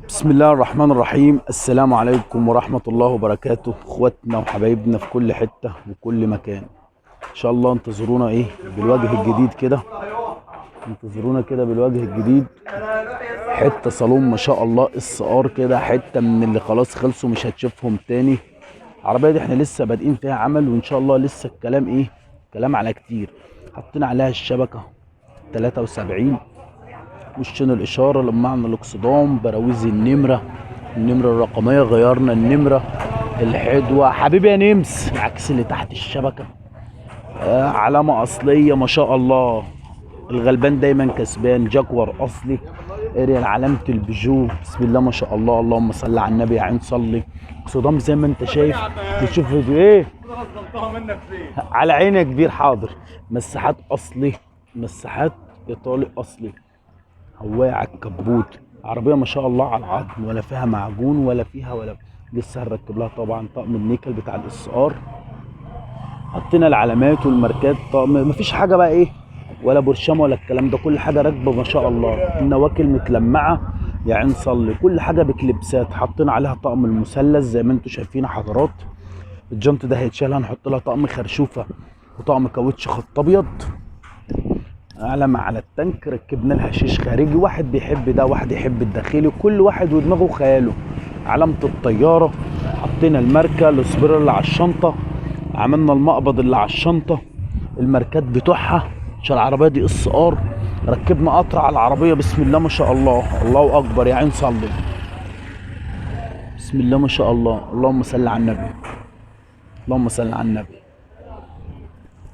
بسم الله الرحمن الرحيم. السلام عليكم ورحمة الله وبركاته، اخواتنا وحبايبنا في كل حتة وكل مكان. ان شاء الله انتظرونا بالوجه الجديد كده، انتظرونا كده بالوجه الجديد. حتة صالون ما شاء الله، السقار كده حتة من اللي خلاص خلصوا مش هتشوفهم تاني. العربية دي احنا لسه بادئين فيها عمل، وان شاء الله لسه الكلام كلام على كتير. حطينا عليها الشبكة 73، وشنا الاشاره، لمعنا الاكسدام، براويز النمره الرقميه، غيرنا النمره الحدوه حبيبي يا نمس، العكس اللي تحت الشبكه. علامه اصليه ما شاء الله. الغلبان دايما كسبان، جاكور اصلي. اريال علامه البيجو، بسم الله ما شاء الله، اللهم صل على النبي يا عين صلي. اكسدام زي ما انت شايف، بتشوف فيديو على عيني يا كبير، حاضر. مساحات اصلي، مساحات ايطالي اصلي. هواية على الكبوت، عربية ما شاء الله على العظم، ولا فيها معجون ولا فيها ولا. لسه هنركب لها طبعا طقم النيكل بتاع الاس ار. حطينا العلامات والماركات، طقم مفيش حاجة بقى ولا برشام ولا الكلام ده، كل حاجة راكبة ما شاء الله. النواكل متلمعة يا عين صلي، كل حاجة بكليبسات. حطينا عليها طقم المثلث زي ما انتم شايفين حضرات. الجنط ده هيتشال، هنحط لها طقم خرشوفة وطقم كاوتش خط ابيض. علامة على التانك، ركبنا لها شيش خارجي، واحد بيحب ده واحد يحب الداخلي، كل واحد ودماغه وخياله. علامة الطيارة، حطينا الماركة، السبير اللي على الشنطة، عملنا المقبض اللي على الشنطة، الماركات بتوعها عشان العربية دي اس ار. ركبنا قطر على العربية، بسم الله ما شاء الله، الله اكبر يا عين صلي. بسم الله ما شاء الله، اللهم صل على النبي، اللهم صل على النبي.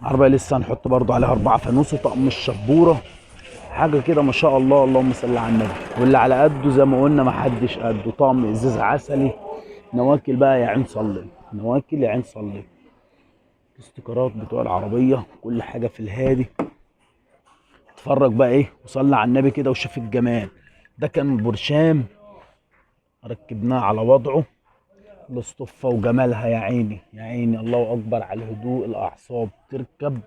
العربية لسه هنحط برضو عليها 4 فانوس وطقم الشبورة، حاجه كده ما شاء الله، اللهم صل على النبي. واللي على قده زي ما قلنا ما حدش قده، طعم ازاز عسلي. نواكل بقى يا عين صلي، نواكل يا عين صلي. الاستيكرات بتوع العربيه، كل حاجه في الهادي. اتفرج بقى وصلي على النبي كده وشوف الجمال. ده كان برشام ركبناه على وضعه، الاصطفه وجمالها يا عيني يا عيني، الله اكبر على الهدوء، الاعصاب تركب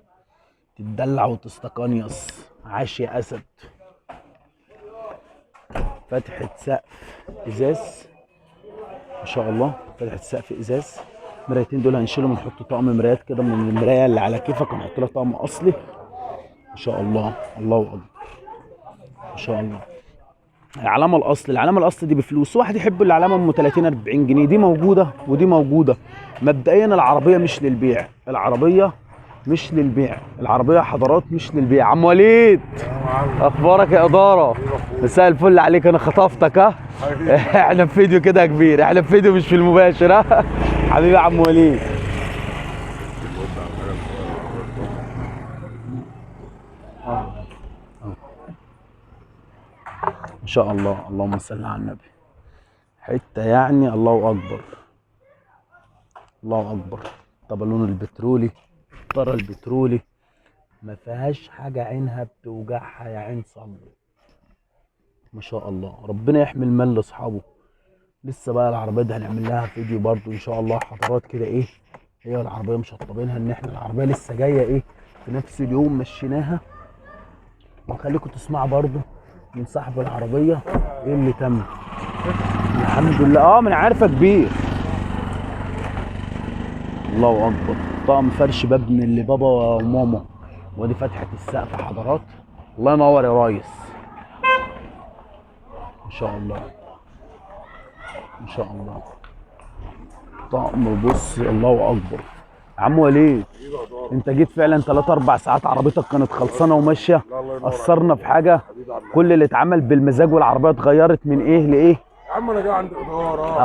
تتدلع وتستقنيص. عاش يا اسد. فتحة سقف ازاز ما شاء الله، فتحة سقف ازاز. المرايتين دول هنشيلهم ونحط طقم مرايات كده من المرايه اللي على كيفك، ونحط لها طقم اصلي ما شاء الله، الله اكبر ما شاء الله. العلامه الاصلي دي بفلوس، واحد يحب العلامه ام 30 40 جنيه، دي موجوده ودي موجوده. مبدئيا العربيه مش للبيع، العربيه مش للبيع، العربيه حضارات مش للبيع. عم وليد، اخبارك يا اداره؟ مساء الفل عليك، انا خطفتك ها. احنا في فيديو كده يا كبير، احنا في فيديو مش في المباشر ها. حبيبي يا عم وليد. ما شاء الله، اللهم صل على النبي. حته يعني الله اكبر، الله اكبر. طبلون البترولي، الطاره البترولي، ما فيهاش حاجه عينها بتوجعها يا عين صلي ما شاء الله. ربنا يحمي المال لاصحابه. لسه بقى العربيه دي هنعمل لها فيديو برضو ان شاء الله حضرات كده. هي العربيه مشطبينها ان احنا العربيه لسه جايه في نفس اليوم مشيناها، وخليكم تسمعوا برضو من صاحب العربيه اللي تم. الحمد لله، من عارفه كبير. الله اكبر. طقم فرش باب من اللي بابا وماما، وادي فتحه السقف حضرات. الله ينور يا ريس، ما شاء الله ما شاء الله. طقم بص، الله اكبر. عم وليد، انت جيت فعلا 3 4 ساعات عربيتك كانت خلصانه وماشيه؟ اثرنا في حاجه؟ كل اللي اتعمل بالمزاج، والعربيه اتغيرت من لايه؟ يا عم انا جاي عند الاداره.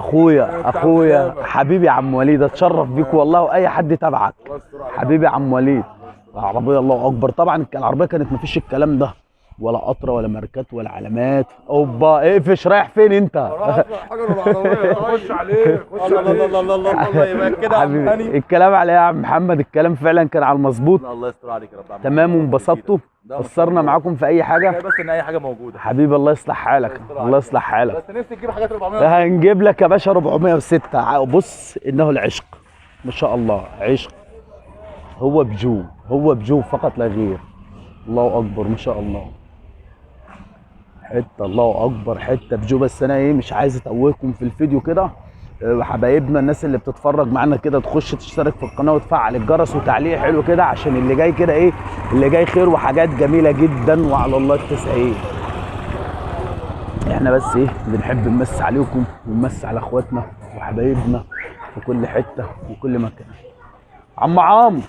اخويا حبيبي يا عم وليد، اتشرف بيك والله، واي حد تبعك. حبيبي يا عم وليد. العربيه الله اكبر، طبعا العربيه كانت مفيش الكلام ده، ولا قطره ولا ماركات ولا علامات. اوبا اقفش، رايح فين انت؟ حاجه العربيه، خش عليه خش عليه. الله يبقى كده يا عم هاني. الكلام على يا عم محمد، الكلام فعلا كان على المظبوط. الله يستر عليك يا رب. تمام، وانبسطتوا. قصرنا معاكم في اي حاجه؟ بس ان اي حاجه موجوده حبيبي الله يصلح حالك، الله يصلح حالك. بس نفسي تجيب حاجات 400. هنجيب لك يا باشا 406. بص انه العشق ما شاء الله، عشق. هو بجو، هو بجو فقط لا غير. الله اكبر ما شاء الله. حته الله اكبر، حته بجو. بس انا ايه مش عايز اتوهكم في الفيديو كده. حبايبنا الناس اللي بتتفرج معانا كده تخش تشترك في القناه وتفعل الجرس وتعليق حلو كده، عشان اللي جاي كده ايه، اللي جاي خير وحاجات جميله جدا وعلى الله التسعير. احنا بس ايه بنحب نمسي عليكم ونمسي على اخواتنا وحبايبنا في كل حته وكل مكان. عم عمرو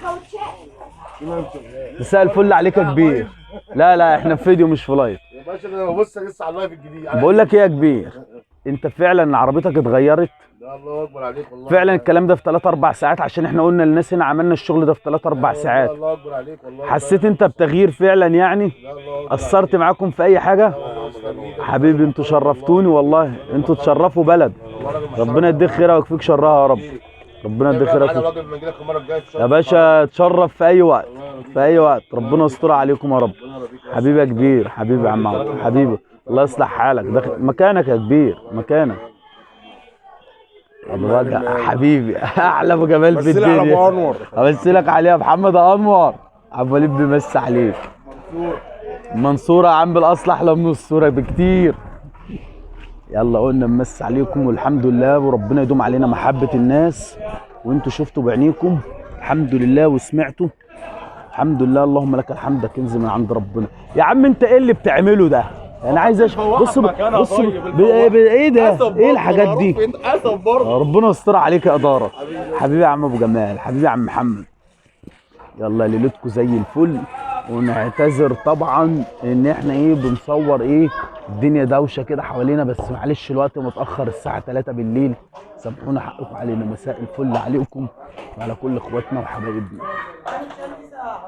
مساء الفل عليك يا كبير. لا احنا في فيديو مش في لايف يا باشا. انا ببص لسه على اللايف الجديد. بقول لك ايه يا كبير، انت فعلا عربيتك اتغيرت؟ لا الله اكبر عليك والله. فعلا الكلام ده في 3 4 ساعات؟ عشان احنا قلنا للناس هنا عملنا الشغل ده في 3 4 ساعات. الله اكبر عليك والله. حسيت انت بتغيير فعلا يعني؟ لا الله اكبر. اثرت معاكم في اي حاجه؟ حبيبي انتوا شرفتوني والله، انتوا تشرفوا بلد. ربنا يديك خيرها ويكفيك شرها يا رب. ربنا يديك خيرها انا راجل بنجي لك المره الجايه يا باشا، تشرف في اي وقت، في اي وقت. ربنا يستر عليكم يا رب. حبيبي يا كبير، حبيبي يا عم عمرو، حبيبي الله يصلح حالك. ده مكانك يا كبير، مكانك. الوجع حبيبي احلى ابو جمال في الدنيا. على ابو انور. امثلك عليه يا محمد انور. ابو وليد بيمسي عليك. منصوره يا عم، بالاصل احلى من الصوره بكتير. يلا قلنا نمسي عليكم والحمد لله، وربنا يدوم علينا محبه الناس، وانتوا شفتوا بعينيكم الحمد لله وسمعتوا الحمد لله. اللهم لك الحمد، ده كنز من عند ربنا. يا عم انت ايه اللي بتعمله ده؟ انا عايز بص ايه ده؟ ايه الحاجات دي؟ ربنا يستر عليك يا اداره. حبيبي يا عم ابو جمال، حبيبي يا عم محمد. يلا ليلتكم زي الفل. ونعتذر طبعا ان احنا ايه بنصور ايه الدنيا دوشه كده حوالينا، بس معلش الوقت متاخر الساعه 3 بالليل، سامحونا حقكم علينا. مساء الفل عليكم وعلى كل اخواتنا وحبايبنا.